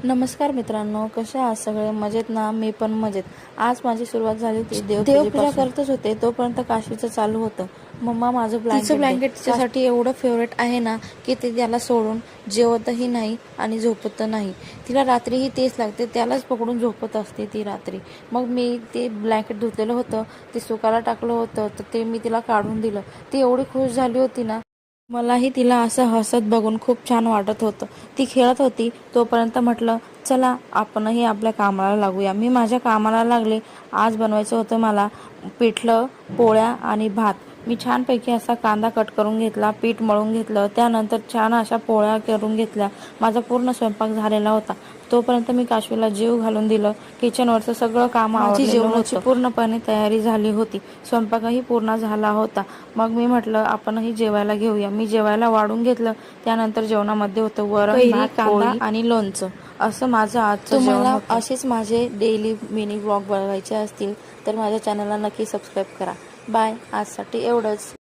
नमस्कार मित्रांनो, कशा आहात सगळे? मजेत ना? मी पण मजेत. आज माझी सुरुवात झाली होती देवपूजा करतच होते तोपर्यंत काशीचं चालू होतं. मम्मा माझं ब्लँकेट तिच्यासाठी एवढं फेवरेट आहे ना की ते त्याला सोडून जेवतही नाही आणि झोपत नाही. तिला रात्रीही तेच लागते, त्यालाच पकडून झोपत असते ती रात्री. मग मी ते ब्लँकेट धुतलेलं होतं, ते सुकायला टाकलं होतं, तर ते मी तिला काढून दिलं. ती एवढी खुश झाली होती ना, मलाही तिला असं हसत बघून खूप छान वाटत होतं. ती खेळत होती तोपर्यंत म्हटलं, चला आपणही आपल्या कामाला लागूया. मी माझ्या कामाला लागले. आज बनवायचं होतं मला पिठलं, पोळ्या आणि भात. मी छानपैकी असा कांदा कट करून घेतला, पीठ मळून घेतलं, त्यानंतर छान अशा पोळ्या करून घेतल्या. माझा पूर्ण स्वयंपाक झालेला होता. तोपर्यंत मी काशवीला जेव घालून दिलं. किचनवरचं सगळं काम आवरलेलं होतं. पूर्णपणे तयारी झाली होती. स्वयंपाकही पूर्ण झाला होता. मग मी म्हटलं आपणही जेवायला घेऊया. मी जेवायला वाढून घेतलं. त्यानंतर जेवणामध्ये होतं वरण, भात, कांदा आणि लोणचं. असं माझं आजचं जेवण होतं. तुम्हाला असेच माझे डेली मिनी व्लॉग बघायचे असतील तर माझ्या चॅनलला नक्की सबस्क्राईब करा. बाय. आजसाठी एवढंच.